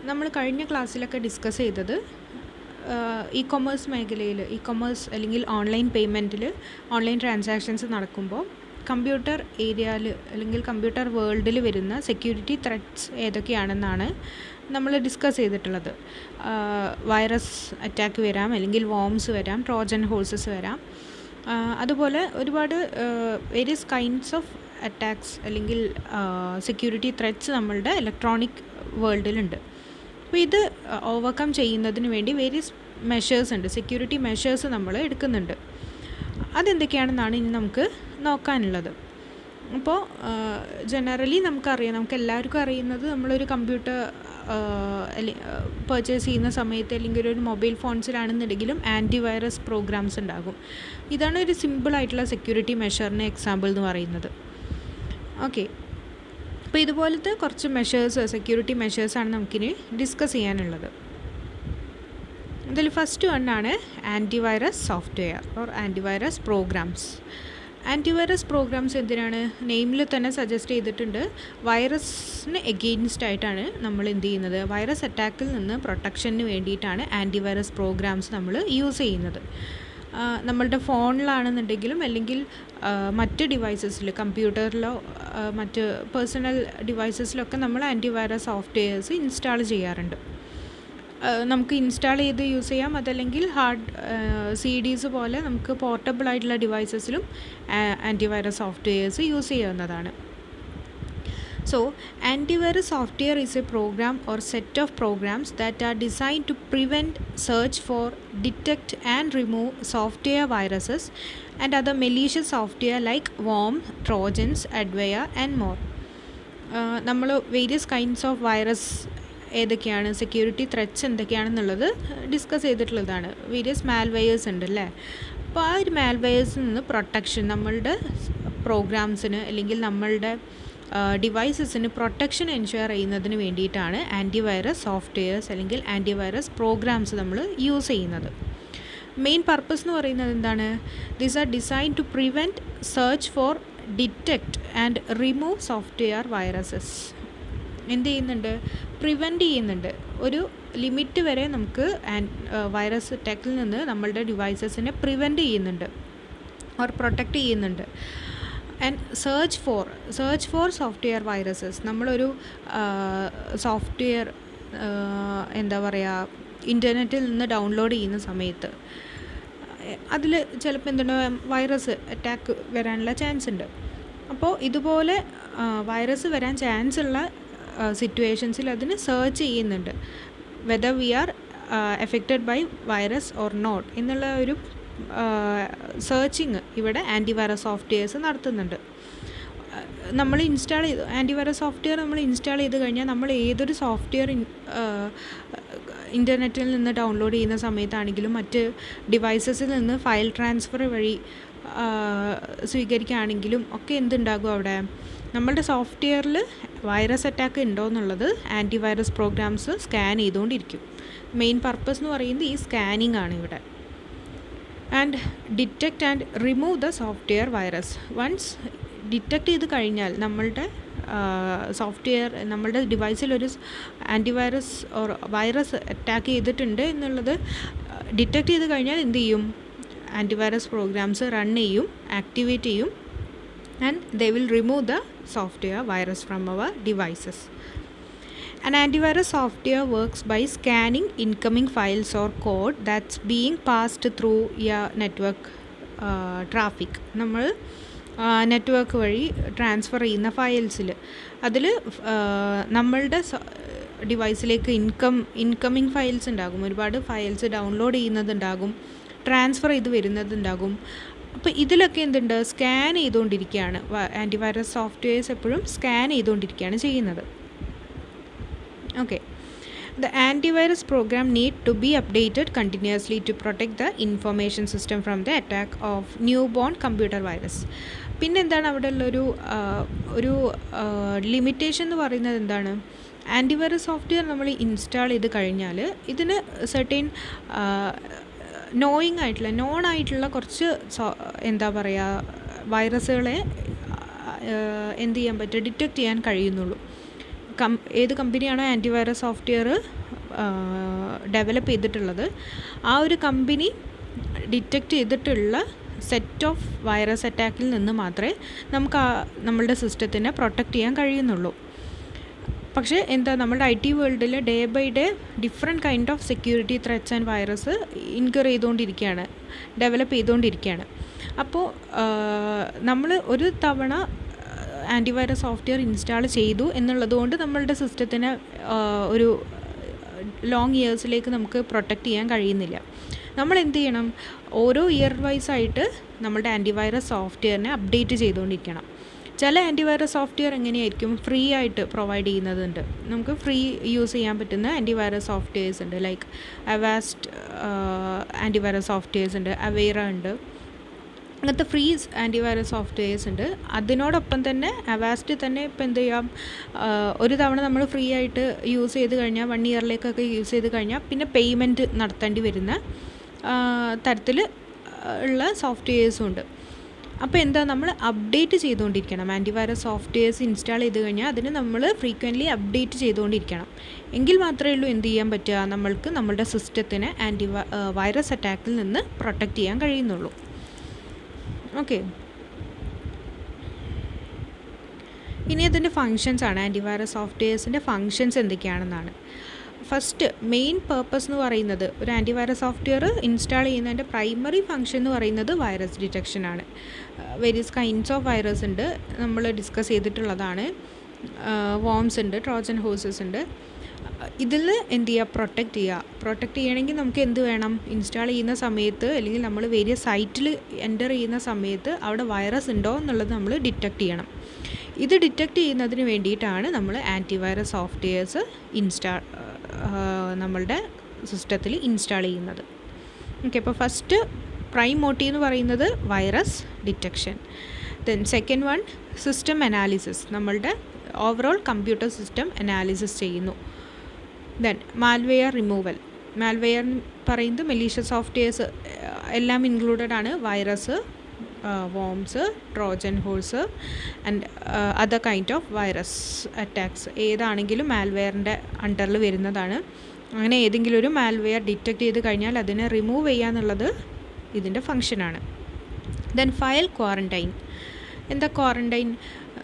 നമ്മൾ കഴിഞ്ഞ ക്ലാസ്സിലൊക്കെ ഡിസ്കസ് ചെയ്തത് ഇ-കൊമേഴ്സ് മേഖലയിൽ ഇ-കൊമേഴ്സ് അല്ലെങ്കിൽ ഓൺലൈൻ പേയ്മെൻറ്റിൽ ഓൺലൈൻ ട്രാൻസാക്ഷൻസ് നടക്കുമ്പോൾ കമ്പ്യൂട്ടർ ഏരിയയിൽ അല്ലെങ്കിൽ കമ്പ്യൂട്ടർ വേൾഡിൽ വരുന്ന സെക്യൂരിറ്റി ത്രെറ്റ്സ് ഏതൊക്കെയാണെന്നാണ് നമ്മൾ ഡിസ്കസ് ചെയ്തിട്ടുള്ളത്. വൈറസ് അറ്റാക്ക് വരാം, അല്ലെങ്കിൽ വോംസ് വരാം, ട്രോജൻ ഹോഴ്സസ് വരാം. അതുപോലെ ഒരുപാട് വേരിയസ് കൈൻഡ്സ് ഓഫ് അറ്റാക്സ് അല്ലെങ്കിൽ സെക്യൂരിറ്റി ത്രെറ്റ്സ് നമ്മളുടെ ഇലക്ട്രോണിക് വേൾഡിലുണ്ട്. അപ്പോൾ ഇത് ഓവർകം ചെയ്യുന്നതിന് വേണ്ടി വേരിയസ് മെഷേഴ്സ് ഉണ്ട്, സെക്യൂരിറ്റി മെഷേഴ്സ് നമ്മൾ എടുക്കുന്നുണ്ട്. അതെന്തൊക്കെയാണെന്നാണ് ഇനി നമുക്ക് നോക്കാനുള്ളത്. അപ്പോൾ ജനറലി നമുക്കറിയാം, നമുക്ക് എല്ലാവർക്കും അറിയുന്നത് നമ്മളൊരു കമ്പ്യൂട്ടർ പർച്ചേസ് ചെയ്യുന്ന സമയത്ത് അല്ലെങ്കിൽ ഒരു മൊബൈൽ ഫോൺസിലാണെന്നുണ്ടെങ്കിലും ആൻറ്റിവൈറസ് പ്രോഗ്രാംസ് ഉണ്ടാകും. ഇതാണ് ഒരു സിമ്പിളായിട്ടുള്ള സെക്യൂരിറ്റി മെഷറിന് എക്സാമ്പിൾ എന്ന് പറയുന്നത്. ഓക്കെ, അപ്പോൾ ഇതുപോലത്തെ കുറച്ച് മെഷേഴ്സ്, സെക്യൂരിറ്റി മെഷേഴ്സാണ് നമുക്കിനി ഡിസ്കസ് ചെയ്യാനുള്ളത്. ഇതിൽ ഫസ്റ്റ് വണ്ണാണ് antivirus software or antivirus programs. Antivirus programs എന്തിനാണ്? നെയിമിൽ തന്നെ സജസ്റ്റ് ചെയ്തിട്ടുണ്ട്, വൈറസിന് എഗെയിൻസ്റ്റ് ആയിട്ടാണ് നമ്മൾ എന്ത് ചെയ്യുന്നത്, വൈറസ് അറ്റാക്കിൽ നിന്ന് പ്രൊട്ടക്ഷന് വേണ്ടിയിട്ടാണ് ആൻറ്റിവൈറസ് പ്രോഗ്രാംസ് നമ്മൾ യൂസ് ചെയ്യുന്നത്. നമ്മളുടെ ഫോണിലാണെന്നുണ്ടെങ്കിലും അല്ലെങ്കിൽ മറ്റ് ഡിവൈസസിൽ, കമ്പ്യൂട്ടറിലോ മറ്റ് പേഴ്സണൽ ഡിവൈസസിലൊക്കെ നമ്മൾ ആൻറ്റിവൈറസ് സോഫ്റ്റ്വെയർസ് ഇൻസ്റ്റാൾ ചെയ്യാറുണ്ട്. നമുക്ക് ഇൻസ്റ്റാൾ ചെയ്ത് യൂസ് ചെയ്യാം, അതല്ലെങ്കിൽ ഹാർഡ് CDs പോലെ നമുക്ക് പോർട്ടബിൾ ആയിട്ടുള്ള ഡിവൈസസിലും ആൻറ്റിവൈറസ് സോഫ്റ്റ്വെയർസ് യൂസ് ചെയ്യാവുന്നതാണ്. So, antivirus software is a program or set of programs that are designed to prevent, search for, detect and remove software viruses and other malicious software like worm, trojans, adware and more. നമ്മൾ various kinds of virus ഏതൊക്കെയാണ്, security threats എന്തൊക്കെയാണെന്നുള്ളത് discuss ചെയ്തിട്ടുള്ളതാണ്. Various malwares ഉണ്ട് അല്ലേ. അപ്പോൾ ആ ഒരു മാൽവെയേഴ്സിൽ നിന്ന് protection, നമ്മളുടെ പ്രോഗ്രാംസിന് അല്ലെങ്കിൽ നമ്മളുടെ ഡിവൈസസിന് പ്രൊട്ടക്ഷൻ എൻഷുർ ചെയ്യുന്നതിന് വേണ്ടിയിട്ടാണ് ആൻറ്റിവൈറസ് സോഫ്റ്റ്വെയർസ് അല്ലെങ്കിൽ ആൻറ്റിവൈറസ് പ്രോഗ്രാംസ് നമ്മൾ യൂസ് ചെയ്യുന്നത്. മെയിൻ പർപ്പസ് എന്ന് പറയുന്നത് എന്താണ്? These are design to prevent, search for, detect and remove software viruses. എന്ത് ചെയ്യുന്നുണ്ട്? പ്രിവെൻറ്റ് ചെയ്യുന്നുണ്ട്. ഒരു ലിമിറ്റ് വരെ നമുക്ക് വൈറസ് അറ്റാക്കിൽ നിന്ന് നമ്മളുടെ ഡിവൈസസിനെ പ്രിവെൻറ്റ് ചെയ്യുന്നുണ്ട് ഓർ പ്രൊട്ടക്റ്റ് ചെയ്യുന്നുണ്ട്. And search for software viruses. നമ്മളൊരു സോഫ്റ്റ്വെയർ എന്താ പറയുക, ഇൻ്റർനെറ്റിൽ നിന്ന് ഡൗൺലോഡ് ചെയ്യുന്ന സമയത്ത് അതിൽ ചിലപ്പോൾ എന്താണ്, വൈറസ് അറ്റാക്ക് വരാനുള്ള ചാൻസ് ഉണ്ട്. അപ്പോൾ ഇതുപോലെ വൈറസ് വരാൻ ചാൻസ് ഉള്ള സിറ്റുവേഷൻസിൽ അതിന് സെർച്ച് ചെയ്യുന്നുണ്ട്, whether we are affected by virus or not എന്നുള്ള ഒരു സെർച്ചിങ് ഇവിടെ ആൻറ്റിവൈറസ് സോഫ്റ്റ്വെയർസ് നടത്തുന്നുണ്ട്. നമ്മൾ ഇൻസ്റ്റാൾ ചെയ്തു ആൻറ്റിവൈറസ് സോഫ്റ്റ്വെയർ നമ്മൾ ഇൻസ്റ്റാൾ ചെയ്ത് കഴിഞ്ഞാൽ നമ്മൾ ഏതൊരു സോഫ്റ്റ്വെയർ ഇൻ്റർനെറ്റിൽ നിന്ന് ഡൗൺലോഡ് ചെയ്യുന്ന സമയത്താണെങ്കിലും മറ്റ് ഡിവൈസസിൽ നിന്ന് ഫയൽ ട്രാൻസ്ഫർ വഴി സ്വീകരിക്കുകയാണെങ്കിലും ഒക്കെ എന്തുണ്ടാകും, അവിടെ നമ്മളുടെ സോഫ്റ്റ്വെയറിൽ വൈറസ് അറ്റാക്ക് ഉണ്ടോ എന്നുള്ളത് ആൻറ്റിവൈറസ് പ്രോഗ്രാംസ് സ്കാൻ ചെയ്തുകൊണ്ടിരിക്കും. മെയിൻ പർപ്പസ് എന്ന് പറയുന്നത് ഈ സ്കാനിങ് ആണ് ഇവിടെ. And detect and remove the software virus. Once detect ചെയ്ത് കഴിഞ്ഞാൽ നമ്മളുടെ സോഫ്റ്റ്വെയർ, നമ്മളുടെ ഡിവൈസിലൊരു ആൻറ്റിവൈറസ് ഓർ വൈറസ് അറ്റാക്ക് ചെയ്തിട്ടുണ്ട് എന്നുള്ളത് ഡിറ്റക്റ്റ് ചെയ്ത് കഴിഞ്ഞാൽ എന്ത് ചെയ്യും, ആൻറ്റിവൈറസ് പ്രോഗ്രാംസ് റൺ ചെയ്യും, ആക്ടിവേറ്റ് ചെയ്യും, and they will remove the software virus from our devices. An antivirus software works by scanning incoming files or code that's being passed through a network traffic. നമ്മൾ network വഴി transfer ചെയ്യുന്ന ഫയൽസിൽ അതിൽ നമ്മളുടെ ഡിവൈസിലേക്ക് incoming files ഉണ്ടാകും, ഒരുപാട് files download ചെയ്യുന്നതുണ്ടാകും, transfer ചെയ്ത് വരുന്നതുണ്ടാകും. അപ്പോൾ ഇതിലൊക്കെ എന്തുണ്ട്, സ്കാൻ ചെയ്തുകൊണ്ടിരിക്കുകയാണ്. ആൻറ്റിവൈറസ് സോഫ്റ്റ്വെയർസ് എപ്പോഴും സ്കാൻ ചെയ്തുകൊണ്ടിരിക്കുകയാണ് ചെയ്യുന്നത്. Okay, the antivirus program need to be updated continuously to protect the information system from the attack of newborn computer virus. പിന്നെ എന്താണ് അവിടെ ഉള്ളൊരു ലിമിറ്റേഷൻ എന്ന് പറയുന്നത് എന്താണ്? ആൻറ്റിവൈറസ് സോഫ്റ്റ്വെയർ നമ്മൾ ഇൻസ്റ്റാൾ ചെയ്ത് കഴിഞ്ഞാൽ ഇതിന് സെർട്ടൈൻ നോൺ ആയിട്ടുള്ള കുറച്ച് എന്താ പറയുക വൈറസുകളെ എന്ത് ചെയ്യാൻ പറ്റും, ഡിറ്റക്റ്റ് ചെയ്യാൻ കഴിയുന്നുള്ളൂ. ഏത് കമ്പനിയാണോ ആൻറ്റിവൈറസ് സോഫ്റ്റ്വെയർ ഡെവലപ്പ് ചെയ്തിട്ടുള്ളത് ആ ഒരു കമ്പനി ഡിറ്റക്റ്റ് ചെയ്തിട്ടുള്ള സെറ്റ് ഓഫ് വൈറസ് അറ്റാക്കിൽ നിന്ന് മാത്രമേ നമുക്ക് നമ്മളുടെ സിസ്റ്റത്തിനെ പ്രൊട്ടക്റ്റ് ചെയ്യാൻ കഴിയുന്നുള്ളൂ. പക്ഷേ നമ്മളുടെ IT വേൾഡിൽ day by day different kind of security threats and virus ഇൻകർ ചെയ്തുകൊണ്ടിരിക്കുകയാണ്, ഡെവലപ്പ് ചെയ്തുകൊണ്ടിരിക്കുകയാണ്. അപ്പോൾ നമ്മൾ ഒരു തവണ ആൻറ്റിവൈറസ് സോഫ്റ്റ്വെയർ ഇൻസ്റ്റാൾ ചെയ്തു എന്നുള്ളതുകൊണ്ട് നമ്മളുടെ സിസ്റ്റത്തിനെ ഒരു ലോങ് ഇയേഴ്സിലേക്ക് നമുക്ക് പ്രൊട്ടക്റ്റ് ചെയ്യാൻ കഴിയുന്നില്ല. നമ്മൾ എന്ത് ചെയ്യണം? ഓരോ ഇയർ വൈസായിട്ട് നമ്മളുടെ ആൻറ്റിവൈറസ് സോഫ്റ്റ്വെയറിനെ അപ്ഡേറ്റ് ചെയ്തുകൊണ്ടിരിക്കണം. ചില ആൻറ്റിവൈറസ് സോഫ്റ്റ്വെയർ എങ്ങനെയായിരിക്കും ഫ്രീ ആയിട്ട് പ്രൊവൈഡ് ചെയ്യുന്നതുണ്ട്. നമുക്ക് ഫ്രീ യൂസ് ചെയ്യാൻ പറ്റുന്ന ആൻറ്റിവൈറസ് സോഫ്റ്റ്വെയർസ് ഉണ്ട്. ലൈക്ക് അവാസ്റ്റ് ആൻറ്റിവൈറസ് സോഫ്റ്റ്വെയർസ് ഉണ്ട്, അവേറ ഉണ്ട്. അങ്ങനത്തെ ഫ്രീ ആൻറ്റിവൈറസ് സോഫ്റ്റ്വെയർസ് ഉണ്ട്. അതിനോടൊപ്പം തന്നെ അവാസ്റ്റ് തന്നെ ഇപ്പോൾ എന്ത് ചെയ്യാം, ഒരു തവണ നമ്മൾ ഫ്രീ ആയിട്ട് യൂസ് ചെയ്ത് കഴിഞ്ഞാൽ 1 ഇയറിലേക്കൊക്കെ യൂസ് ചെയ്ത് കഴിഞ്ഞാൽ പിന്നെ പേയ്മെൻറ്റ് നടത്തേണ്ടി വരുന്ന തരത്തിൽ ഉള്ള സോഫ്റ്റ്വെയർസും ഉണ്ട്. അപ്പോൾ നമ്മൾ അപ്ഡേറ്റ് ചെയ്തുകൊണ്ടിരിക്കണം. ആൻറ്റിവൈറസ് സോഫ്റ്റ്വെയർസ് ഇൻസ്റ്റാൾ ചെയ്ത് കഴിഞ്ഞാൽ അതിന് നമ്മൾ ഫ്രീക്വൻ്റ്ലി അപ്ഡേറ്റ് ചെയ്തുകൊണ്ടിരിക്കണം. എങ്കിൽ മാത്രമേ ഉള്ളൂ എന്ത് ചെയ്യാൻ പറ്റുക, നമ്മൾക്ക് നമ്മളുടെ സിസ്റ്റത്തിനെ വൈറസ് അറ്റാക്കിൽ നിന്ന് പ്രൊട്ടക്റ്റ് ചെയ്യാൻ കഴിയുന്നുള്ളൂ. ഓക്കെ, ഇനി അതിൻ്റെ ഫങ്ഷൻസ് ആണ്. ആൻറ്റിവൈറസ് സോഫ്റ്റ്വെയർസിൻ്റെ ഫങ്ഷൻസ് എന്തൊക്കെയാണെന്നാണ്. ഫസ്റ്റ് മെയിൻ പേർപ്പസ് എന്ന് പറയുന്നത്, ഒരു ആൻറ്റിവൈറസ് സോഫ്റ്റ്വെയർ ഇൻസ്റ്റാൾ ചെയ്യുന്നതിൻ്റെ പ്രൈമറി ഫങ്ഷൻ എന്ന് പറയുന്നത് വൈറസ് ഡിറ്റക്ഷനാണ്. വേരിയസ് കൈൻഡ്സ് ഓഫ് വൈറസ് ഉണ്ട്, നമ്മൾ ഡിസ്കസ് ചെയ്തിട്ടുള്ളതാണ്. വോംസ് ഉണ്ട്, ട്രോജൻ ഹോഴ്സസ് ഉണ്ട്. ഇതിൽ എന്ത് ചെയ്യുക, പ്രൊട്ടക്റ്റ് ചെയ്യണമെങ്കിൽ നമുക്ക് എന്ത് വേണം, ഇൻസ്റ്റാൾ ചെയ്യുന്ന സമയത്ത് അല്ലെങ്കിൽ നമ്മൾ വേരിയസ് സൈറ്റിൽ എൻ്റർ ചെയ്യുന്ന സമയത്ത് അവിടെ വൈറസ് ഉണ്ടോ എന്നുള്ളത് നമ്മൾ ഡിറ്റക്റ്റ് ചെയ്യണം. ഇത് ഡിറ്റക്റ്റ് ചെയ്യുന്നതിന് വേണ്ടിയിട്ടാണ് നമ്മൾ ആൻറ്റിവൈറസ് സോഫ്റ്റ്വെയർസ് നമ്മളുടെ സിസ്റ്റത്തിൽ ഇൻസ്റ്റാൾ ചെയ്യുന്നത്. ഓക്കെ, അപ്പോൾ ഫസ്റ്റ് പ്രൈം മോട്ടീവ് എന്ന് പറയുന്നത് virus detection. Then second one system analysis, നമ്മളുടെ ഓവറോൾ കമ്പ്യൂട്ടർ സിസ്റ്റം അനാലിസിസ് ചെയ്യുന്നു. Then malware removal. മാൽവെയർ പറയുന്നത് മെലീഷ്യസ് സോഫ്റ്റ്വെയർസ് എല്ലാം ഇൻക്ലൂഡഡ് ആണ്. Virus, worms, Trojan horse and other kind of virus attacks ഏതാണെങ്കിലും മാൽവെയറിൻ്റെ അണ്ടറിൽ വരുന്നതാണ്. അങ്ങനെ ഏതെങ്കിലും ഒരു മാൽവെയർ ഡിറ്റക്റ്റ് ചെയ്ത് കഴിഞ്ഞാൽ അതിനെ റിമൂവ് ചെയ്യുക എന്നുള്ളത് ഇതിൻ്റെ ഫങ്ഷനാണ്. Then file quarantine. എന്താ ക്വാറൻറ്റൈൻ?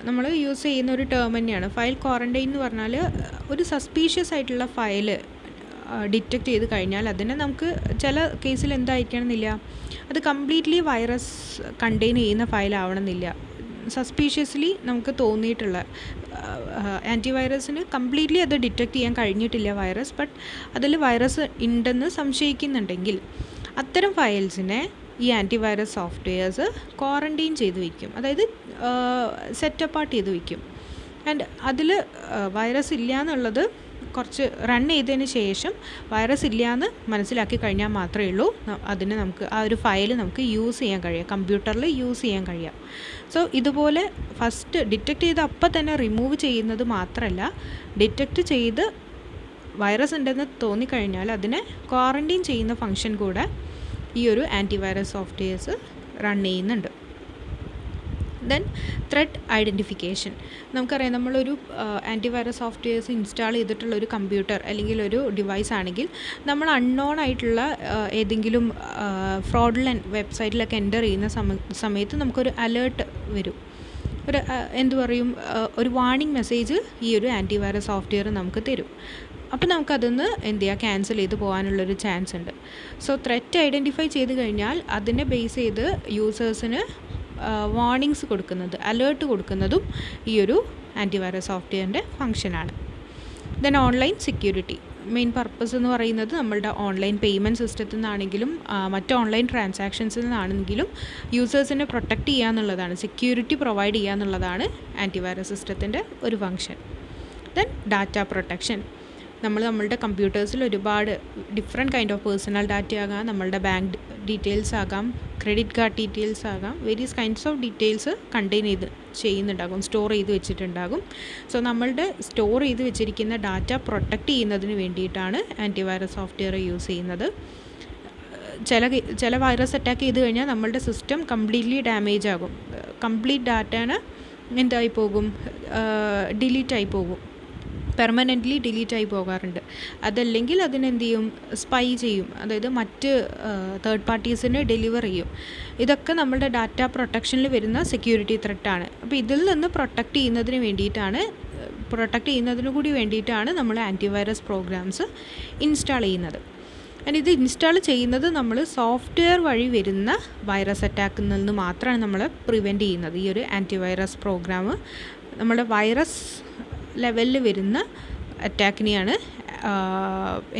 നമ്മൾ യൂസ് ചെയ്യുന്ന ഒരു ടേം തന്നെയാണ്. ഫയൽ ക്വാറൻറ്റൈൻ എന്ന് പറഞ്ഞാൽ ഒരു സസ്പീഷ്യസ് ആയിട്ടുള്ള ഫയൽ ഡിറ്റക്റ്റ് ചെയ്ത് കഴിഞ്ഞാൽ അതിനെ നമുക്ക് ചില കേസിൽ എന്തായിരിക്കണമെന്നില്ല, അത് കംപ്ലീറ്റ്ലി വൈറസ് കണ്ടെയ്ൻ ചെയ്യുന്ന ഫയൽ ആവണമെന്നില്ല. സസ്പീഷ്യസ്ലി നമുക്ക് തോന്നിയിട്ടുള്ള ആൻറ്റിവൈറസിന് കംപ്ലീറ്റ്ലി അത് ഡിറ്റക്റ്റ് ചെയ്യാൻ കഴിഞ്ഞിട്ടില്ല വൈറസ്, ബട്ട് അതിൽ വൈറസ് ഉണ്ടെന്ന് സംശയിക്കുന്നുണ്ടെങ്കിൽ അത്തരം ഫയൽസിനെ ഈ ആൻറ്റിവൈറസ് സോഫ്റ്റ്വെയർസ് ക്വാറൻറ്റൈൻ ചെയ്ത് വയ്ക്കും, അതായത് സെറ്റ് അപ്പാർട്ട് ചെയ്ത് വയ്ക്കും. ആൻഡ് അതിൽ വൈറസ് ഇല്ല എന്നുള്ളത് കുറച്ച് റൺ ചെയ്തതിന് ശേഷം വൈറസ് ഇല്ല എന്ന് മനസ്സിലാക്കി കഴിഞ്ഞാൽ മാത്രമേ ഉള്ളൂ അതിന് നമുക്ക് ആ ഒരു ഫയൽ നമുക്ക് യൂസ് ചെയ്യാൻ കഴിയുക, കമ്പ്യൂട്ടറിൽ യൂസ് ചെയ്യാൻ കഴിയുക. സോ ഇതുപോലെ ഫസ്റ്റ് ഡിറ്റക്റ്റ് ചെയ്ത് അപ്പം തന്നെ റിമൂവ് ചെയ്യുന്നത് മാത്രമല്ല, ഡിറ്റക്റ്റ് ചെയ്ത് വൈറസ് ഉണ്ടെന്ന് തോന്നിക്കഴിഞ്ഞാൽ അതിനെ ക്വാറൻറ്റൈൻ ചെയ്യുന്ന ഫങ്ഷൻ കൂടെ ഈ ഒരു ആൻറ്റിവൈറസ് സോഫ്റ്റ്വെയർസ് റൺ ചെയ്യുന്നുണ്ട്. Then threat identification. നമുക്കറിയാം, നമ്മളൊരു ആൻറ്റിവൈറസ് സോഫ്റ്റ്വെയർസ് ഇൻസ്റ്റാൾ ചെയ്തിട്ടുള്ള ഒരു കമ്പ്യൂട്ടർ അല്ലെങ്കിൽ ഒരു ഡിവൈസ് ആണെങ്കിൽ നമ്മൾ അൺനോൺ ആയിട്ടുള്ള ഏതെങ്കിലും ഫ്രോഡുലൻറ്റ് വെബ്സൈറ്റിലൊക്കെ എൻ്റർ ചെയ്യുന്ന സമയത്ത് നമുക്കൊരു അലേർട്ട് വരും, ഒരു വാർണിംഗ് മെസ്സേജ് ഈ ഒരു ആൻറ്റിവൈറസ് സോഫ്റ്റ്വെയർ നമുക്ക് തരും. അപ്പോൾ നമുക്കതൊന്ന് എന്ത് ചെയ്യുക, ക്യാൻസൽ ചെയ്ത് പോകാനുള്ളൊരു ചാൻസ് ഉണ്ട്. സോ ത്രെറ്റ് ഐഡൻറ്റിഫൈ ചെയ്ത് കഴിഞ്ഞാൽ അതിനെ ബേസ് ചെയ്ത് യൂസേഴ്സിന് വാർണിങ്സ് കൊടുക്കുന്നത്, അലേർട്ട് കൊടുക്കുന്നതും ഈ ഒരു ആൻറ്റിവൈറസ് സോഫ്റ്റ്വെയറിൻ്റെ ഫങ്ഷനാണ്. Then online security. Main purpose എന്ന് പറയുന്നത് നമ്മളുടെ ഓൺലൈൻ പേയ്മെൻറ്റ് സിസ്റ്റത്തിൽ നിന്നാണെങ്കിലും മറ്റ് ഓൺലൈൻ ട്രാൻസാക്ഷൻസിൽ നിന്നാണെങ്കിലും യൂസേഴ്സിനെ പ്രൊട്ടക്റ്റ് ചെയ്യുക എന്നുള്ളതാണ്, സെക്യൂരിറ്റി പ്രൊവൈഡ് ചെയ്യുക എന്നുള്ളതാണ് ആൻറ്റിവൈറസ് സിസ്റ്റത്തിൻ്റെ ഒരു ഫങ്ഷൻ. Then data protection. നമ്മളുടെ കമ്പ്യൂട്ടേഴ്സിൽ ഒരുപാട് different kind of personal data ആകാം, നമ്മളുടെ ബാങ്ക് ഡീറ്റെയിൽസ് ആകാം, ക്രെഡിറ്റ് കാർഡ് ഡീറ്റെയിൽസ് ആകാം, various kinds of details contain ചെയ്യുന്നുണ്ടാകും, സ്റ്റോർ ചെയ്ത് വെച്ചിട്ടുണ്ടാകും. സോ നമ്മളുടെ സ്റ്റോർ ചെയ്ത് വെച്ചിരിക്കുന്ന ഡാറ്റ പ്രൊട്ടക്റ്റ് ചെയ്യുന്നതിന് വേണ്ടിയിട്ടാണ് ആൻറ്റിവൈറസ് സോഫ്റ്റ്വെയർ യൂസ് ചെയ്യുന്നത്. ചില വൈറസ് അറ്റാക്ക് ചെയ്ത് കഴിഞ്ഞാൽ നമ്മളുടെ സിസ്റ്റം കംപ്ലീറ്റ്ലി ഡാമേജ് ആകും, കംപ്ലീറ്റ് ഡാറ്റേനെ എന്തായി പോകും, ഡിലീറ്റ് ആയി പോകും. പെർമനൻ്റ്ലി ഡിലീറ്റ് ആയി പോകാറുണ്ട്. അതല്ലെങ്കിൽ അതിനെന്ത് ചെയ്യും, സ്പൈ ചെയ്യും, അതായത് മറ്റ് തേർഡ് പാർട്ടീസിന് ഡെലിവർ ചെയ്യും. ഇതൊക്കെ നമ്മുടെ ഡാറ്റ പ്രൊട്ടക്ഷനിൽ വരുന്ന സെക്യൂരിറ്റി ത്രെറ്റാണ്. അപ്പോൾ ഇതിൽ നിന്ന് പ്രൊട്ടക്റ്റ് ചെയ്യുന്നതിന് കൂടി വേണ്ടിയിട്ടാണ് നമ്മൾ ആൻറ്റിവൈറസ് പ്രോഗ്രാംസ് ഇൻസ്റ്റാൾ ചെയ്യുന്നത്. ആൻഡ് ഇത് ഇൻസ്റ്റാൾ ചെയ്യുന്നത് നമ്മൾ സോഫ്റ്റ്വെയർ വഴി വരുന്ന വൈറസ് അറ്റാക്കിൽ നിന്ന് മാത്രമാണ് നമ്മൾ പ്രിവെൻറ്റ് ചെയ്യുന്നത്. ഈ ഒരു ആൻറ്റിവൈറസ് പ്രോഗ്രാം നമ്മുടെ വൈറസ് ലെവലിൽ വരുന്ന അറ്റാക്കിനെയാണ്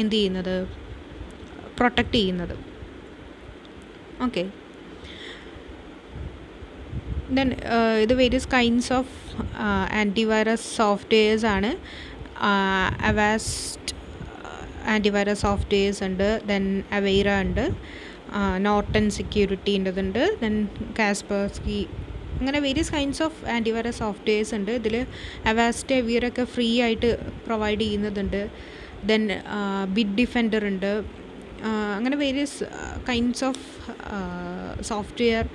എന്ത് ചെയ്യുന്നത്, പ്രൊട്ടക്റ്റ് ചെയ്യുന്നത്. ഓക്കെ, ദെൻ ഇത് various kinds of antivirus softwares ആണ്. അവാസ്റ്റ് ആൻറ്റിവൈറസ് സോഫ്റ്റ്വെയർസ് ഉണ്ട്, ദെൻ അവെയ്റ ഉണ്ട്, നോർട്ടൺ സെക്യൂരിറ്റീൻ്റെതുണ്ട്, ദെൻ കാസ്പർസ്കി, അങ്ങനെ various kinds of antivirus softwares ഉണ്ട്. ഇതിൽ അവാസ്റ്റ് അവെയ്റൊക്കെ ഫ്രീ ആയിട്ട് പ്രൊവൈഡ് ചെയ്യുന്നതുണ്ട്. ദെൻ ബിറ്റ് ഡിഫെൻഡർ ഉണ്ട്. അങ്ങനെ various kinds of software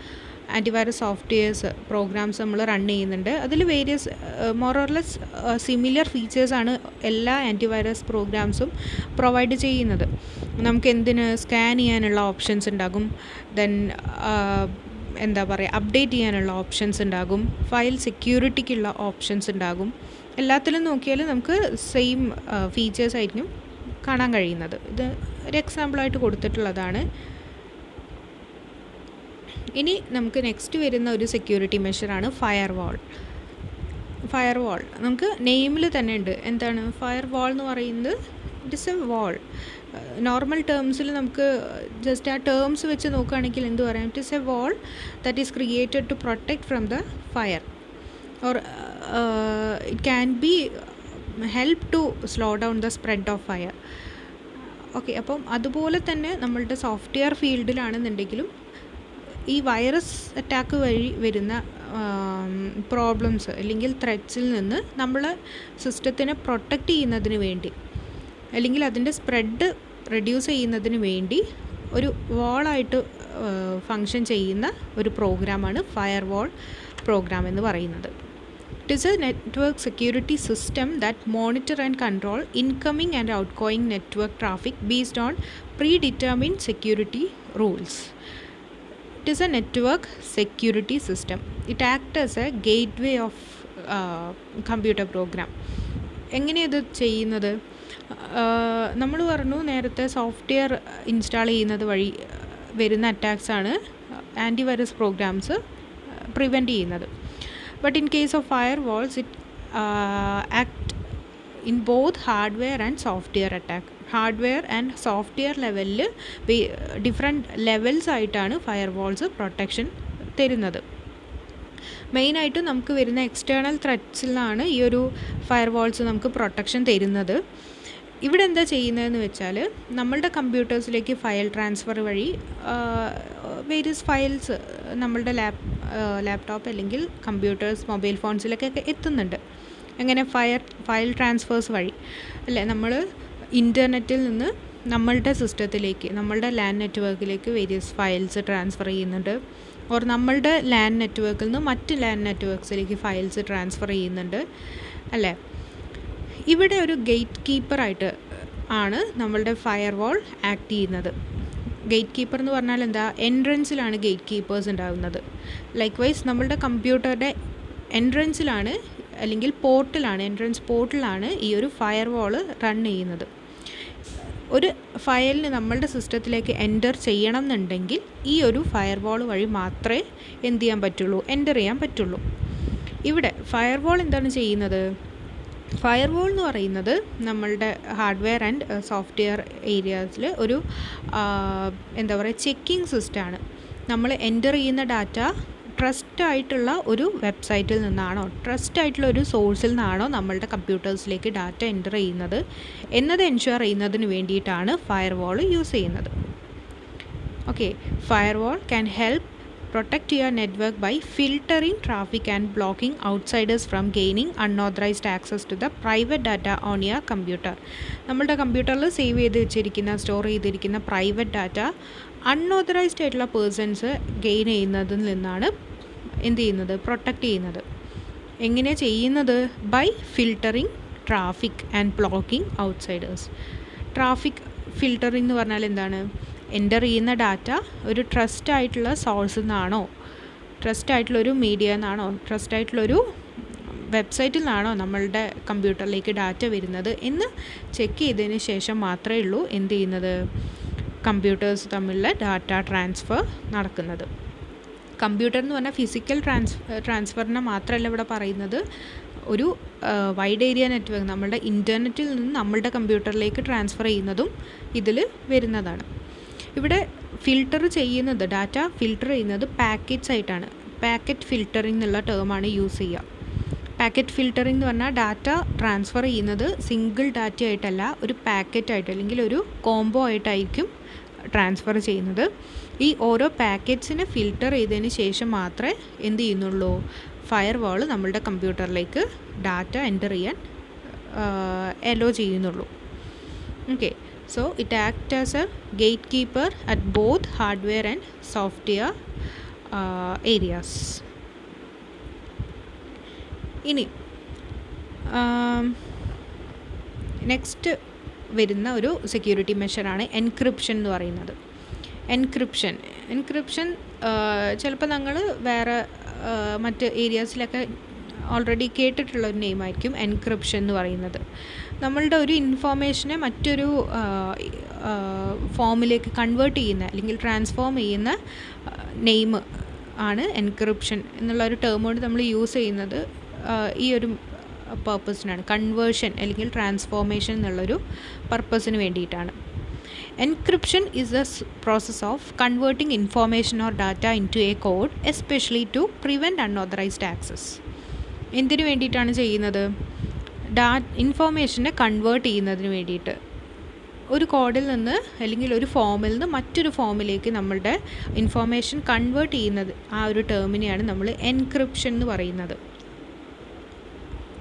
antivirus softwares programs നമ്മൾ റൺ ചെയ്യുന്നുണ്ട്. അതിൽ വേരിയസ് മോറോർലെസ് സിമിലർ ഫീച്ചേഴ്സാണ് എല്ലാ ആൻറ്റിവൈറസ് പ്രോഗ്രാംസും പ്രൊവൈഡ് ചെയ്യുന്നത്. നമുക്ക് എന്തിന് സ്കാൻ ചെയ്യാനുള്ള ഓപ്ഷൻസ് ഉണ്ടാകും, ദെൻ എന്താ പറയുക, അപ്ഡേറ്റ് ചെയ്യാനുള്ള ഓപ്ഷൻസ് ഉണ്ടാകും, ഫയൽ സെക്യൂരിറ്റിക്കുള്ള ഓപ്ഷൻസ് ഉണ്ടാകും. എല്ലാത്തിലും നോക്കിയാൽ നമുക്ക് സെയിം ഫീച്ചേഴ്സ് ആയിരിക്കും കാണാൻ കഴിയുന്നത്. ഇത് ഒരു എക്സാമ്പിളായിട്ട് കൊടുത്തിട്ടുള്ളതാണ്. ഇനി നമുക്ക് നെക്സ്റ്റ് വരുന്ന ഒരു സെക്യൂരിറ്റി മെഷറാണ് ഫയർവാൾ. നമുക്ക് നെയിമിൽ തന്നെ ഉണ്ട്. എന്താണ് ഫയർവാൾ എന്ന് പറയുന്നത്? It is a wall. Normal ടേംസിൽ നമുക്ക് ജസ്റ്റ് ആ ടേംസ് വെച്ച് നോക്കുകയാണെങ്കിൽ എന്ത് പറയാം? It is a wall that is created to protect from the fire, or it can be help to slow down the spread of fire. Okay, അപ്പം അതുപോലെ തന്നെ നമ്മളുടെ സോഫ്റ്റ്വെയർ ഫീൽഡിലാണെന്നുണ്ടെങ്കിലും ഈ വൈറസ് അറ്റാക്ക് വഴി വരുന്ന പ്രോബ്ലംസ് അല്ലെങ്കിൽ ത്രെറ്റ്സിൽ നിന്ന് നമ്മളെ സിസ്റ്റത്തിനെ പ്രൊട്ടക്റ്റ് ചെയ്യുന്നതിന് വേണ്ടി, അല്ലെങ്കിൽ അതിൻ്റെ സ്പ്രെഡ് റെഡ്യൂസ് ചെയ്യുന്നതിന് വേണ്ടി ഒരു വാളായിട്ട് ഫങ്ഷൻ ചെയ്യുന്ന ഒരു പ്രോഗ്രാമാണ് ഫയർവാൾ പ്രോഗ്രാം എന്ന് പറയുന്നത്. It is A network security system that monitor and control incoming and outgoing network traffic based on pre determined security rules. It is a network security system. It acts as a gateway of computer program. എങ്ങനെയത് ചെയ്യുന്നത്? നമ്മൾ പറഞ്ഞു നേരത്തെ software install ചെയ്യുന്നത് വഴി വരുന്ന അറ്റാക്സാണ് antivirus programs prevent ചെയ്യുന്നത്. But in case of firewalls it act in both hardware and software attack. Hardware and software ലെവലിൽ ഡിഫറെൻറ്റ് ലെവൽസ് ആയിട്ടാണ് ഫയർ വാൾസ് പ്രൊട്ടക്ഷൻ തരുന്നത്. മെയിനായിട്ട് നമുക്ക് വരുന്ന എക്സ്റ്റേണൽ ത്രെറ്റ്സിൽ നിന്നാണ് ഈ ഒരു ഫയർ വാൾസ് നമുക്ക് പ്രൊട്ടക്ഷൻ തരുന്നത്. ഇവിടെ എന്താ ചെയ്യുന്നതെന്ന് വെച്ചാൽ നമ്മളുടെ കമ്പ്യൂട്ടേഴ്സിലേക്ക് ഫയൽ ട്രാൻസ്ഫർ വഴി വേരിയസ് ഫയൽസ് നമ്മളുടെ ലാപ്ടോപ്പ് അല്ലെങ്കിൽ കമ്പ്യൂട്ടേഴ്സ് മൊബൈൽ ഫോൺസിലൊക്കെ എത്തുന്നുണ്ട്. എങ്ങനെ? ഫയൽ ട്രാൻസ്ഫേഴ്സ് വഴി അല്ലേ? നമ്മൾ ഇൻ്റർനെറ്റിൽ നിന്ന് നമ്മളുടെ സിസ്റ്റത്തിലേക്ക്, നമ്മളുടെ ലാൻ നെറ്റ്വർക്കിലേക്ക് വേരിയസ് ഫയൽസ് ട്രാൻസ്ഫർ ചെയ്യുന്നുണ്ട്. ഓർ നമ്മളുടെ ലാൻ നെറ്റ്വർക്കിൽ നിന്ന് മറ്റ് ലാൻ നെറ്റ്വർക്ക്സിലേക്ക് ഫയൽസ് ട്രാൻസ്ഫർ ചെയ്യുന്നുണ്ട് അല്ലേ? ഇവിടെ ഒരു ഗേറ്റ് കീപ്പറായിട്ട് ആണ് നമ്മളുടെ ഫയർവാൾ ആക്ട് ചെയ്യുന്നത്. ഗേറ്റ് കീപ്പർ എന്ന് പറഞ്ഞാൽ എന്താ? എൻട്രൻസിലാണ് ഗേറ്റ് കീപ്പേഴ്സ് ഉണ്ടാകുന്നത്. ലൈക്ക്വൈസ് നമ്മളുടെ കമ്പ്യൂട്ടറുടെ എൻട്രൻസിലാണ് അല്ലെങ്കിൽ എൻട്രൻസ് പോർട്ടിലാണ് ഈ ഒരു ഫയർവാൾ റൺ ചെയ്യുന്നത്. ഒരു ഫയലിന് നമ്മളുടെ സിസ്റ്റത്തിലേക്ക് എൻ്റർ ചെയ്യണം എന്നുണ്ടെങ്കിൽ ഈ ഒരു ഫയർവാൾ വഴി മാത്രമേ എന്ത് ചെയ്യാൻ പറ്റുള്ളൂ? എൻ്റർ ചെയ്യാൻ പറ്റുള്ളൂ. ഇവിടെ ഫയർവാൾ എന്താണ് ചെയ്യുന്നത്? ഫയർവാൾ എന്ന് പറയുന്നത് നമ്മളുടെ ഹാർഡ്വെയർ ആൻഡ് സോഫ്റ്റ്വെയർ ഏരിയാസിൽ ഒരു എന്താ പറയുക, ചെക്കിംഗ് സിസ്റ്റമാണ്. നമ്മൾ എൻ്റർ ചെയ്യുന്ന ഡാറ്റ ട്രസ്റ്റ് ആയിട്ടുള്ള ഒരു വെബ്സൈറ്റിൽ നിന്നാണോ, ട്രസ്റ്റ് ആയിട്ടുള്ള ഒരു സോഴ്സിൽ നിന്നാണോ നമ്മളുടെ കമ്പ്യൂട്ടേഴ്സിലേക്ക് ഡാറ്റ എൻ്റർ ചെയ്യുന്നത് എന്നത് എൻഷുർ ചെയ്യുന്നതിന് വേണ്ടിയിട്ടാണ് ഫയർവാൾ യൂസ് ചെയ്യുന്നത്. Okay, firewall can help protect your network by filtering traffic and blocking outsiders from gaining unauthorized access to the private data on your computer. നമ്മളുടെ കമ്പ്യൂട്ടറിൽ സേവ് ചെയ്ത് വെച്ചിരിക്കുന്ന, സ്റ്റോർ ചെയ്തിരിക്കുന്ന പ്രൈവറ്റ് ഡാറ്റ അൺഓതറൈസ്ഡ് ആയിട്ടുള്ള persons gain ചെയ്യുന്നതിൽ നിന്നാണ് എന്ത് ചെയ്യുന്നത്? പ്രൊട്ടക്റ്റ് ചെയ്യുന്നത്. എങ്ങനെ ചെയ്യുന്നത്? By filtering traffic and blocking outsiders. Traffic filtering എന്ന് പറഞ്ഞാൽ എന്താണ്? എൻ്റർ ചെയ്യുന്ന ഡാറ്റ ഒരു ട്രസ്റ്റ് ആയിട്ടുള്ള സോഴ്സിൽ നിന്നാണോ, ട്രസ്റ്റ് ആയിട്ടുള്ളൊരു മീഡിയ നിന്നാണോ, ട്രസ്റ്റ് ആയിട്ടുള്ളൊരു വെബ്സൈറ്റിൽ നിന്നാണോ നമ്മളുടെ കമ്പ്യൂട്ടറിലേക്ക് ഡാറ്റ വരുന്നത് എന്ന് ചെക്ക് ചെയ്തതിന് ശേഷം മാത്രമേ ഉള്ളൂ എന്ത് ചെയ്യുന്നത്, കമ്പ്യൂട്ടേഴ്സ് തമ്മിലുള്ള ഡാറ്റ ട്രാൻസ്ഫർ നടക്കുന്നത്. കമ്പ്യൂട്ടർ എന്ന് പറഞ്ഞാൽ ഫിസിക്കൽ ട്രാൻസ്ഫറിനെ മാത്രമല്ല ഇവിടെ പറയുന്നത്, ഒരു വൈഡ് ഏരിയ നെറ്റ്വർക്ക്, നമ്മളുടെ ഇൻ്റർനെറ്റിൽ നിന്ന് നമ്മളുടെ കമ്പ്യൂട്ടറിലേക്ക് ട്രാൻസ്ഫർ ചെയ്യുന്നതും ഇതിൽ വരുന്നതാണ്. ഇവിടെ ഫിൽട്ടർ ചെയ്യുന്നത്, ഡാറ്റ ഫിൽട്ടർ ചെയ്യുന്നത് പാക്കറ്റ്സ് ആയിട്ടാണ്. പാക്കറ്റ് ഫിൽട്ടറിംഗ് എന്നുള്ള ടേമാണ് യൂസ് ചെയ്യുക. പാക്കറ്റ് ഫിൽട്ടറിംഗ് എന്ന് പറഞ്ഞാൽ ഡാറ്റ ട്രാൻസ്ഫർ ചെയ്യുന്നത് സിംഗിൾ ഡാറ്റ ആയിട്ടല്ല, ഒരു പാക്കറ്റായിട്ട് അല്ലെങ്കിൽ ഒരു കോംബോ ആയിട്ടായിരിക്കും ട്രാൻസ്ഫർ ചെയ്യുന്നത്. ഈ ഓരോ പാക്കറ്റ്സിനെ ഫിൽട്ടർ ചെയ്തതിന് ശേഷം മാത്രമേ എന്ത് ചെയ്യുന്നുള്ളൂ, ഫയർ വാൾ നമ്മളുടെ കമ്പ്യൂട്ടറിലേക്ക് ഡാറ്റ എൻ്റർ ചെയ്യാൻ അലോ ചെയ്യുന്നുള്ളൂ. Okay, so it act as A gate keeper at both hardware and software areas. ഇനി നെക്സ്റ്റ് വരുന്ന ഒരു സെക്യൂരിറ്റി മെഷറാണ് എൻക്രിപ്ഷൻ എന്ന് പറയുന്നത്. എൻക്രിപ്ഷൻ ചിലപ്പോൾ ഞങ്ങൾ വേറെ മറ്റ് ഏരിയാസിലൊക്കെ ഓൾറെഡി കേട്ടിട്ടുള്ള ഒരു നെയിമായിരിക്കും എൻക്രിപ്ഷൻ എന്ന് പറയുന്നത്. നമ്മളുടെ ഒരു ഇൻഫോർമേഷനെ മറ്റൊരു ഫോമിലേക്ക് കൺവേർട്ട് ചെയ്യുന്ന അല്ലെങ്കിൽ ട്രാൻസ്ഫോം ചെയ്യുന്ന നെയിം ആണ് എൻക്രിപ്ഷൻ എന്നുള്ള ഒരു ടേം കൊണ്ട് നമ്മൾ യൂസ് ചെയ്യുന്നത് ഈ ഒരു പർപ്പസിനാണ്. കൺവേർഷൻ അല്ലെങ്കിൽ ട്രാൻസ്ഫോർമേഷൻ എന്നുള്ളൊരു പർപ്പസിന് വേണ്ടിയിട്ടാണ്. Encryption is a process of converting information or data into a code, especially to prevent unauthorised access. എന്തിനു വേണ്ടിയിട്ടാണ് ചെയ്യുന്നത്? ഇൻഫോർമേഷനെ കൺവേർട്ട് ചെയ്യുന്നതിന് വേണ്ടിയിട്ട്. ഒരു കോഡിൽ നിന്ന് അല്ലെങ്കിൽ ഒരു ഫോമിൽ നിന്ന് മറ്റൊരു ഫോമിലേക്ക് നമ്മളുടെ ഇൻഫോർമേഷൻ കൺവേർട്ട് ചെയ്യുന്നത്, ആ ഒരു ടേമിനെയാണ് നമ്മൾ എൻക്രിപ്ഷൻ എന്ന് പറയുന്നത്.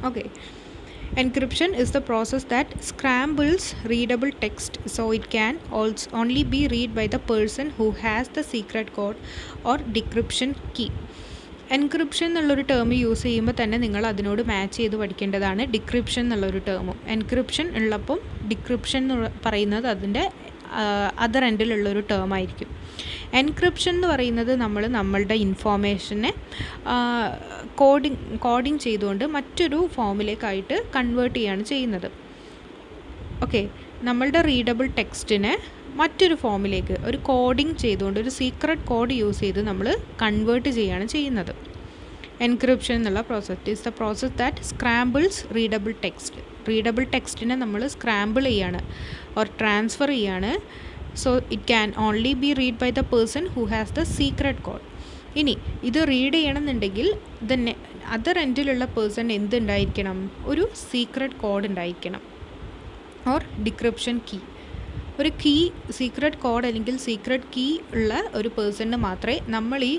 Okay, encryption is the process that scrambles readable text so it can also only be read by the person who has the secret code or decryption key. Encryption എന്നുള്ളൊരു term use ചെയ്യുമ്പോൾ തന്നെ നിങ്ങൾ അതിനോട് match ചെയ്ത് പഠിക്കേണ്ടതാണ് decryption എന്നുള്ളൊരു ടേമും. Encryption ഉള്ളപ്പം decryption എന്ന് പറയുന്നത് അതിൻ്റെ അതർ എൻഡിലുള്ളൊരു ടേം ആയിരിക്കും. എൻക്രിപ്ഷൻ എന്ന് പറയുന്നത് നമ്മളുടെ ഇൻഫോർമേഷനെ കോഡിങ് ചെയ്തുകൊണ്ട് മറ്റൊരു ഫോമിലേക്കായിട്ട് കൺവേർട്ട് ചെയ്യാണ് ചെയ്യുന്നത്. ഓക്കെ, നമ്മളുടെ റീഡബിൾ ടെക്സ്റ്റിനെ മറ്റൊരു ഫോമിലേക്ക് ഒരു കോഡിങ് ചെയ്തുകൊണ്ട് ഒരു സീക്രട്ട് കോഡ് യൂസ് ചെയ്ത് നമ്മൾ കൺവേർട്ട് ചെയ്യുകയാണ് ചെയ്യുന്നത്. എൻക്രിപ്ഷൻ എന്നുള്ള process is the process that scrambles readable text. Readable ടെക്സ്റ്റിനെ നമ്മൾ സ്ക്രാമ്പിൾ ചെയ്യാണ് ഓർ ട്രാൻസ്ഫർ ചെയ്യാണ്. So it can only be read by the person who has the secret code. ഇനി ഇത് റീഡ് ചെയ്യണമെന്നുണ്ടെങ്കിൽ അതർ എൻഡിലുള്ള പേഴ്സൺ എന്തുണ്ടായിരിക്കണം? ഒരു സീക്രട്ട് കോഡ് ഉണ്ടായിരിക്കണം ഓർ ഡിക്രിപ്ഷൻ കീ. ഒരു കീ, സീക്രട്ട് കോഡ് അല്ലെങ്കിൽ സീക്രട്ട് കീ ഉള്ള ഒരു പേഴ്സണിന് മാത്രമേ നമ്മൾ ഈ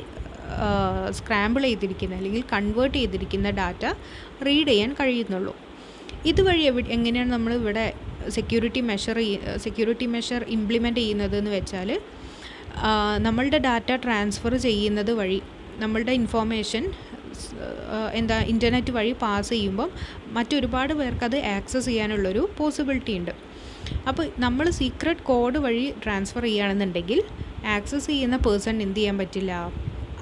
സ്ക്രാമ്പിൾ ചെയ്തിരിക്കുന്ന അല്ലെങ്കിൽ കൺവേർട്ട് ചെയ്തിരിക്കുന്ന ഡാറ്റ റീഡ് ചെയ്യാൻ കഴിയുന്നുള്ളൂ. ഇതുവഴി എങ്ങനെയാണ് നമ്മൾ ഇവിടെ സെക്യൂരിറ്റി മെഷർ ഇംപ്ലിമെൻ്റ് ചെയ്യുന്നത് എന്ന് വെച്ചാൽ, നമ്മളുടെ ഡാറ്റ ട്രാൻസ്ഫർ ചെയ്യുന്നത് വഴി നമ്മളുടെ ഇൻഫോർമേഷൻ ഇൻ്റർനെറ്റ് വഴി പാസ് ചെയ്യുമ്പം മറ്റൊരുപാട് പേർക്ക് അത് ആക്സസ് ചെയ്യാനുള്ളൊരു പോസിബിലിറ്റി ഉണ്ട്. അപ്പോൾ നമ്മൾ സീക്രട്ട് കോഡ് വഴി ട്രാൻസ്ഫർ ചെയ്യുകയാണെന്നുണ്ടെങ്കിൽ ആക്സസ് ചെയ്യുന്ന പേഴ്സൺ എന്ത് ചെയ്യാൻ പറ്റില്ല?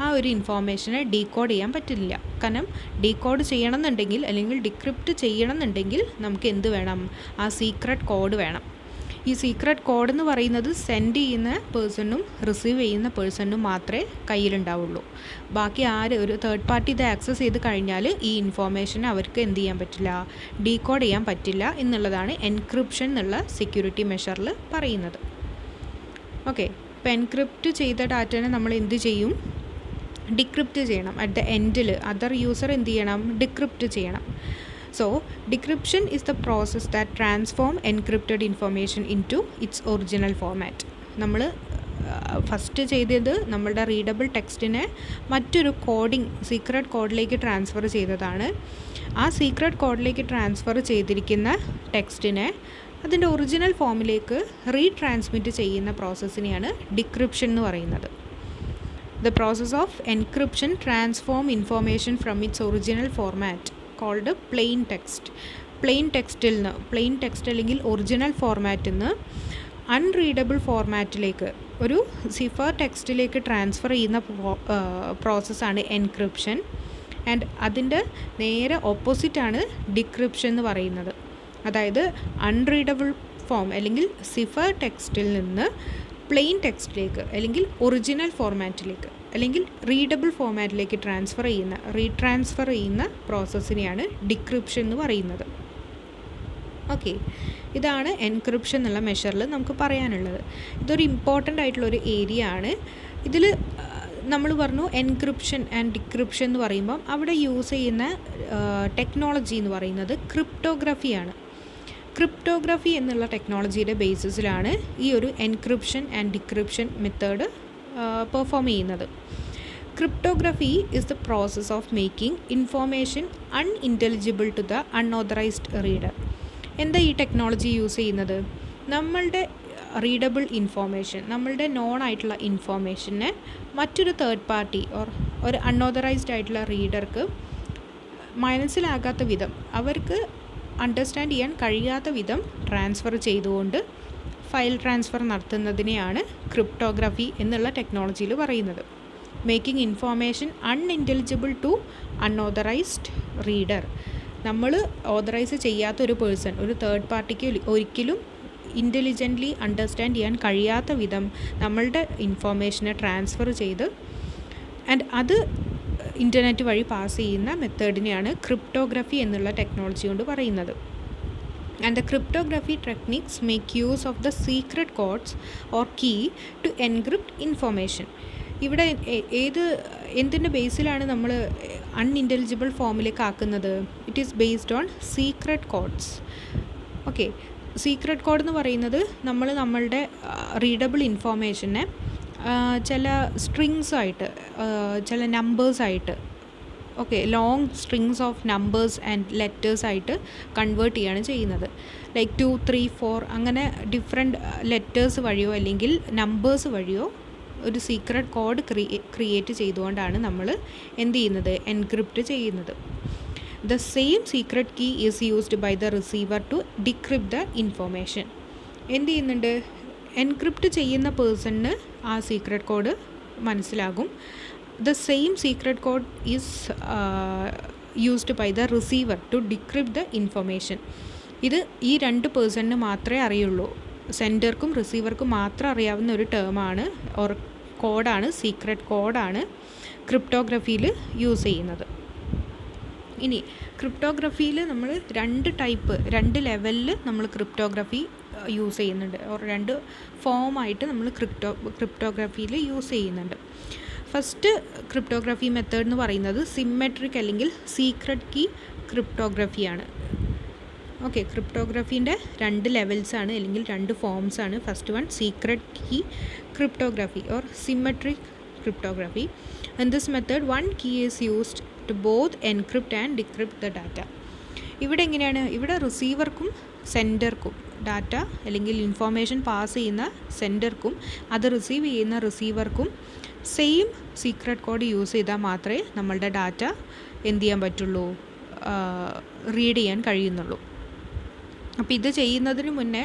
ആ ഒരു ഇൻഫോർമേഷനെ ഡീകോഡ് ചെയ്യാൻ പറ്റില്ല. കാരണം ഡീകോഡ് ചെയ്യണമെന്നുണ്ടെങ്കിൽ അല്ലെങ്കിൽ ഡിക്രിപ്റ്റ് ചെയ്യണമെന്നുണ്ടെങ്കിൽ നമുക്ക് എന്ത് വേണം? ആ സീക്രട്ട് കോഡ് വേണം. ഈ സീക്രട്ട് കോഡ് എന്ന് പറയുന്നത് സെൻഡ് ചെയ്യുന്ന പേഴ്സണും റിസീവ് ചെയ്യുന്ന പേഴ്സണും മാത്രമേ കയ്യിലുണ്ടാവുള്ളൂ. ബാക്കി ഒരു തേർഡ് പാർട്ടി ഇത് ആക്സസ് ചെയ്ത് കഴിഞ്ഞാൽ ഈ ഇൻഫോർമേഷൻ അവർക്ക് എന്ത് ചെയ്യാൻ പറ്റില്ല? ഡീകോഡ് ചെയ്യാൻ പറ്റില്ല എന്നുള്ളതാണ് എൻക്രിപ്ഷൻ എന്നുള്ള സെക്യൂരിറ്റി മെഷറിൽ പറയുന്നത്. ഓക്കെ, ഇപ്പോൾ എൻക്രിപ്റ്റ് ചെയ്ത ഡാറ്റനെ നമ്മൾ എന്ത് ചെയ്യും? ഡിക്രിപ്റ്റ് ചെയ്യണം. അറ്റ് ദ എൻഡിൽ അതർ യൂസർ എന്ത് ചെയ്യണം? ഡിക്രിപ്റ്റ് ചെയ്യണം. So, decryption is the process that transform encrypted information into its original format. നമ്മൾ ഫസ്റ്റ് ചെയ്തത് നമ്മളുടെ റീഡബിൾ ടെക്സ്റ്റിനെ മറ്റൊരു സീക്രട്ട് കോഡിലേക്ക് ട്രാൻസ്ഫർ ചെയ്തതാണ്. ആ സീക്രട്ട് കോഡിലേക്ക് ട്രാൻസ്ഫർ ചെയ്തിരിക്കുന്ന ടെക്സ്റ്റിനെ അതിൻ്റെ ഒറിജിനൽ ഫോമിലേക്ക് റീട്രാൻസ്മിറ്റ് ചെയ്യുന്ന പ്രോസസ്സിനെയാണ് ഡിക്രിപ്ഷൻ എന്ന് പറയുന്നത്. The process of encryption transform information from its original format called plain text. Plain text അല്ലെങ്കിൽ ഒറിജിനൽ ഫോർമാറ്റിൽ നിന്ന് അൺറീഡബിൾ ഫോർമാറ്റിലേക്ക് ഒരു സിഫർ ടെക്സ്റ്റിലേക്ക് ട്രാൻസ്ഫർ ചെയ്യുന്ന പ്രോസസ്സാണ് എൻക്രിപ്ഷൻ. ആൻഡ് അതിൻ്റെ നേരെ ഓപ്പോസിറ്റാണ് ഡിക്രിപ്ഷൻ എന്ന് പറയുന്നത്. അതായത് അൺറീഡബിൾ ഫോം അല്ലെങ്കിൽ സിഫർ ടെക്സ്റ്റിൽ നിന്ന് പ്ലെയിൻ ടെക്സ്റ്റിലേക്ക് അല്ലെങ്കിൽ ഒറിജിനൽ ഫോർമാറ്റിലേക്ക് അല്ലെങ്കിൽ റീഡബിൾ ഫോർമാറ്റിലേക്ക് റീട്രാൻസ്ഫർ ചെയ്യുന്ന പ്രോസസ്സിനെയാണ് ഡിക്രിപ്ഷൻ എന്ന് പറയുന്നത്. ഓക്കെ, ഇതാണ് എൻക്രിപ്ഷൻ എന്നുള്ള മെഷറിൽ നമുക്ക് പറയാനുള്ളത്. ഇതൊരു ഇമ്പോർട്ടൻ്റ് ആയിട്ടുള്ളൊരു ഏരിയ ആണ്. ഇതിൽ നമ്മൾ പറഞ്ഞു എൻക്രിപ്ഷൻ ആൻഡ് ഡിക്രിപ്ഷൻ എന്ന് പറയുമ്പം അവിടെ യൂസ് ചെയ്യുന്ന ടെക്നോളജി എന്ന് പറയുന്നത് ക്രിപ്റ്റോഗ്രഫിയാണ്. ക്രിപ്റ്റോഗ്രഫി എന്നുള്ള ടെക്നോളജിയുടെ ബേസിസിലാണ് ഈ ഒരു encryption and decryption method perform ചെയ്യുന്നത്. Cryptography is the process of making information unintelligible to the unauthorised reader. എന്താ ഈ ടെക്നോളജി യൂസ് ചെയ്യുന്നത്? നമ്മളുടെ റീഡബിൾ ഇൻഫോർമേഷൻ, നമ്മളുടെ നോൺ ആയിട്ടുള്ള ഇൻഫോർമേഷനെ മറ്റൊരു തേർഡ് പാർട്ടി ഒരു അൺഓതറൈസ്ഡ് ആയിട്ടുള്ള റീഡർക്ക് മനസ്സിലാകാത്ത വിധം, അവർക്ക് അണ്ടർസ്റ്റാൻഡ് ചെയ്യാൻ കഴിയാത്ത വിധം ട്രാൻസ്ഫർ ചെയ്തുകൊണ്ട് ഫയൽ ട്രാൻസ്ഫർ നടത്തുന്നതിനെയാണ് ക്രിപ്റ്റോഗ്രഫി എന്നുള്ള ടെക്നോളജിയിൽ പറയുന്നത്. Making information unintelligible to unauthorised reader. നമ്മൾ ഓതറൈസ് ചെയ്യാത്തൊരു പേഴ്സൺ, ഒരു തേർഡ് പാർട്ടിക്ക് ഒരിക്കലും ഇൻ്റലിജൻ്റ്ലി അണ്ടർസ്റ്റാൻഡ് ചെയ്യാൻ കഴിയാത്ത വിധം നമ്മളുടെ ഇൻഫോർമേഷനെ ട്രാൻസ്ഫർ ചെയ്ത് ആൻഡ് അത് ഇൻ്റർനെറ്റ് വഴി പാസ് ചെയ്യുന്ന മെത്തേഡിനെയാണ് ക്രിപ്റ്റോഗ്രഫി എന്നുള്ള ടെക്നോളജി കൊണ്ട് പറയുന്നത്. And the cryptography techniques make use of the secret codes or key to encrypt information. ഇവിടെ എന്തിൻ്റെ ബേസിലാണ് നമ്മൾ അൺഇൻ്റലിജിബിൾ ഫോമിലേക്ക് ആക്കുന്നത്? It is based on secret codes. Okay, secret code എന്ന് പറയുന്നത് നമ്മളുടെ റീഡബിൾ ഇൻഫോർമേഷനെ ചില സ്ട്രിങ്സായിട്ട്, ചില നമ്പേഴ്സായിട്ട്, okay, long strings of numbers and ലെറ്റേഴ്സായിട്ട് കൺവേർട്ട് ചെയ്യാണ് ചെയ്യുന്നത്. ലൈക്ക് 2, 3, 4 അങ്ങനെ ഡിഫറെൻറ്റ് ലെറ്റേഴ്സ് വഴിയോ അല്ലെങ്കിൽ നമ്പേഴ്സ് വഴിയോ ഒരു സീക്രട്ട് കോഡ് ക്രിയേറ്റ് ചെയ്തുകൊണ്ടാണ് നമ്മൾ എന്ത് ചെയ്യുന്നത്? എൻക്രിപ്റ്റ് ചെയ്യുന്നത്. The same secret key is used by the receiver to decrypt the information. എന്ത് ചെയ്യുന്നുണ്ട്? എൻക്രിപ്റ്റ് ചെയ്യുന്ന പേഴ്സണിന് ആ സീക്രട്ട് കോഡ് മനസ്സിലാകും. The same secret code is used by the receiver to decrypt the information. ഇത് ഈ രണ്ട് പേഴ്സണിന് മാത്രമേ അറിയുള്ളൂ. സെൻഡർക്കും റിസീവർക്കും മാത്രം അറിയാവുന്ന ഒരു ടേമാണ് ഓർ കോഡാണ്, സീക്രട്ട് കോഡാണ് ക്രിപ്റ്റോഗ്രഫിയിൽ യൂസ് ചെയ്യുന്നത്. ഇനി ക്രിപ്റ്റോഗ്രഫിയിൽ നമ്മൾ രണ്ട് ലെവലിൽ നമ്മൾ ക്രിപ്റ്റോഗ്രഫി യൂസ് ചെയ്യുന്നുണ്ട്, ഓർ രണ്ട് ഫോമായിട്ട് നമ്മൾ ക്രിപ്റ്റോഗ്രഫിയിൽ യൂസ് ചെയ്യുന്നുണ്ട്. ഫസ്റ്റ് ക്രിപ്റ്റോഗ്രഫി മെത്തേഡ് എന്ന് പറയുന്നത് സിമ്മെട്രിക് അല്ലെങ്കിൽ സീക്രട്ട് കീ ക്രിപ്റ്റോഗ്രഫിയാണ്. ഓക്കെ, ക്രിപ്റ്റോഗ്രഫീൻ്റെ രണ്ട് ലെവൽസാണ് അല്ലെങ്കിൽ രണ്ട് ഫോംസാണ്. First one secret key cryptography or symmetric cryptography. In this method, one key is used to both encrypt and decrypt the data. ഇവിടെ എങ്ങനെയാണ്? ഇവിടെ റിസീവർക്കും സെൻഡർക്കും ഡാറ്റ അല്ലെങ്കിൽ ഇൻഫോർമേഷൻ പാസ് ചെയ്യുന്ന സെൻഡർക്കും അത് റിസീവ് ചെയ്യുന്ന റിസീവർക്കും സെയിം സീക്രട്ട് കോഡ് യൂസ് ചെയ്താൽ മാത്രമേ നമ്മളുടെ ഡാറ്റ എന്ത് ചെയ്യാൻ പറ്റുള്ളൂ? റീഡ് ചെയ്യാൻ കഴിയുന്നുള്ളൂ. അപ്പോൾ ഇത് ചെയ്യുന്നതിന് മുന്നേ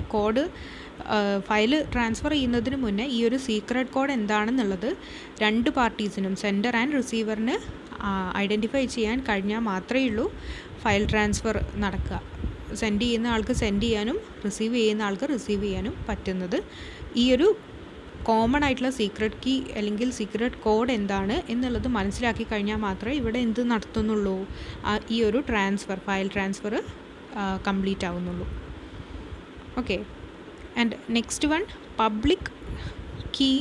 ഫയൽ ട്രാൻസ്ഫർ ചെയ്യുന്നതിന് മുന്നേ ഈ ഒരു സീക്രട്ട് കോഡ് എന്താണെന്നുള്ളത് രണ്ട് പാർട്ടീസിനും, സെൻഡർ ആൻഡ് റിസീവറിന് ഐഡൻറ്റിഫൈ ചെയ്യാൻ കഴിഞ്ഞാൽ മാത്രമേ ഉള്ളൂ ഫയൽ ട്രാൻസ്ഫർ നടക്കുക. സെൻഡ് ചെയ്യുന്ന ആൾക്ക് സെൻഡ് ചെയ്യാനും റിസീവ് ചെയ്യുന്ന ആൾക്ക് റിസീവ് ചെയ്യാനും പറ്റുന്നത് ഈ ഒരു കോമൺ ആയിട്ടുള്ള സീക്രട്ട് കീ അല്ലെങ്കിൽ സീക്രട്ട് കോഡ് എന്താണ് എന്നുള്ളത് മനസ്സിലാക്കി കഴിഞ്ഞാൽ മാത്രമേ ഇവിടെ എന്ത് നടത്തുന്നുള്ളൂ? ഈ ഒരു ഫയൽ ട്രാൻസ്ഫർ കംപ്ലീറ്റ് ആവുന്നുള്ളൂ. Okay, and next one public key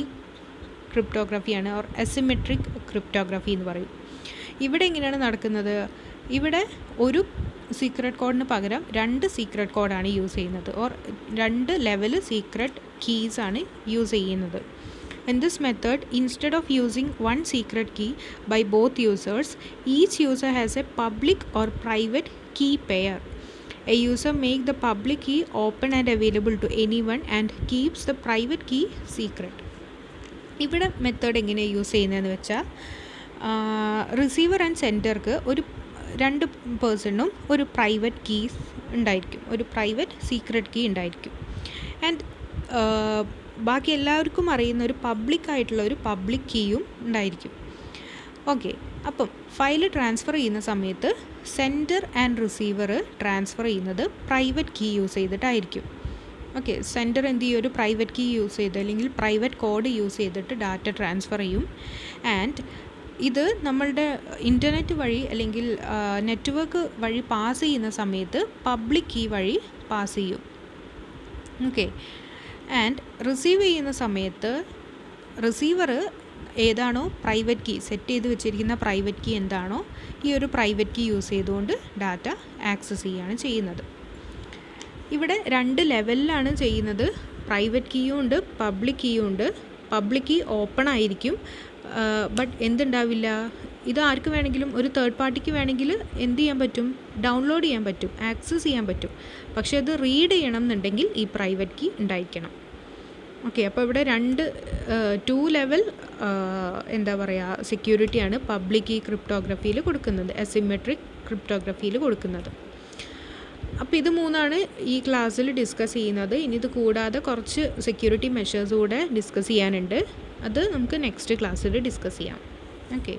ക്രിപ്റ്റോഗ്രഫിയാണ്, ഓർ അസിമെട്രിക് ക്രിപ്റ്റോഗ്രഫി എന്ന് പറയും. ഇവിടെ എങ്ങനെയാണ് നടക്കുന്നത്? ഇവിടെ ഒരു സീക്രട്ട് കോഡിന് പകരം രണ്ട് സീക്രട്ട് കോഡാണ് യൂസ് ചെയ്യുന്നത്, ഓർ രണ്ട് ലെവൽ സീക്രട്ട് കീസാണ് യൂസ് ചെയ്യുന്നത്. In this method, instead of using one secret key by both users, each user has a public or private key pair. A user makes the public key open and available to anyone and keeps the private key secret. ഇവിടെ method എങ്ങനെയാണ് use ചെയ്യുന്നതെന്ന് വെച്ചാൽ, receiver and സെൻഡർക്ക് രണ്ട് പേഴ്സണും ഒരു private key ഉണ്ടായിരിക്കും, ഒരു private secret key ഉണ്ടായിരിക്കും. And ബാക്കി എല്ലാവർക്കും അറിയുന്ന ഒരു പബ്ലിക്കായിട്ടുള്ള ഒരു പബ്ലിക് കീയും ഉണ്ടായിരിക്കും. ഓക്കെ, അപ്പം ഫയൽ ട്രാൻസ്ഫർ ചെയ്യുന്ന സമയത്ത് സെൻഡർ ആൻഡ് റിസീവർ ട്രാൻസ്ഫർ ചെയ്യുന്നത് പ്രൈവറ്റ് കീ യൂസ് ചെയ്തിട്ടായിരിക്കും. ഓക്കെ, സെൻഡർ എന്ത് ചെയ്യും, ഒരു പ്രൈവറ്റ് കീ യൂസ് ചെയ്ത് അല്ലെങ്കിൽ പ്രൈവറ്റ് കോഡ് യൂസ് ചെയ്തിട്ട് ഡാറ്റ ട്രാൻസ്ഫർ ചെയ്യും. ആൻഡ് ഇത് നമ്മളുടെ ഇൻ്റർനെറ്റ് വഴി അല്ലെങ്കിൽ നെറ്റ്വർക്ക് വഴി പാസ് ചെയ്യുന്ന സമയത്ത് പബ്ലിക് കീ വഴി പാസ് ചെയ്യും. ഓക്കെ, ആൻഡ് റിസീവ് ചെയ്യുന്ന സമയത്ത് റിസീവർ ഏതാണോ പ്രൈവറ്റ് കീ സെറ്റ് ചെയ്ത് വെച്ചിരിക്കുന്ന പ്രൈവറ്റ് കീ എന്താണോ ഈ ഒരു പ്രൈവറ്റ് കീ യൂസ് ചെയ്തുകൊണ്ട് ഡാറ്റ ആക്സസ് ചെയ്യുകയാണ് ചെയ്യുന്നത്. ഇവിടെ 2 ലെവലിലാണ് ചെയ്യുന്നത്. പ്രൈവറ്റ് കീയും ഉണ്ട്, പബ്ലിക് കീയും ഉണ്ട്. പബ്ലിക് കീ ഓപ്പൺ ആയിരിക്കും, ബട്ട് എന്തുണ്ടാവില്ല, ഇത് ആർക്ക് വേണമെങ്കിലും ഒരു തേർഡ് പാർട്ടിക്ക് വേണമെങ്കിൽ എന്ത് ചെയ്യാൻ പറ്റും, ഡൗൺലോഡ് ചെയ്യാൻ പറ്റും, ആക്സസ് ചെയ്യാൻ പറ്റും. പക്ഷേ അത് റീഡ് ചെയ്യണം എന്നുണ്ടെങ്കിൽ ഈ പ്രൈവറ്റ് കീ ഉണ്ടായിരിക്കണം. ഓക്കെ, അപ്പോൾ ഇവിടെ 2 ലെവൽ എന്താ പറയുക സെക്യൂരിറ്റിയാണ് പബ്ലിക് കീ ക്രിപ്റ്റോഗ്രഫിയിൽ കൊടുക്കുന്നത്, അസിമെട്രിക് ക്രിപ്റ്റോഗ്രഫിയിൽ കൊടുക്കുന്നത്. അപ്പോൾ ഇത് 3 ഈ ക്ലാസ്സിൽ ഡിസ്കസ് ചെയ്യുന്നത്. ഇനി ഇത് കൂടാതെ കുറച്ച് സെക്യൂരിറ്റി മെഷേഴ്സ് കൂടെ ഡിസ്കസ് ചെയ്യാനുണ്ട്. അത് നമുക്ക് നെക്സ്റ്റ് ക്ലാസ്സിൽ ഡിസ്കസ് ചെയ്യാം. ഓക്കെ.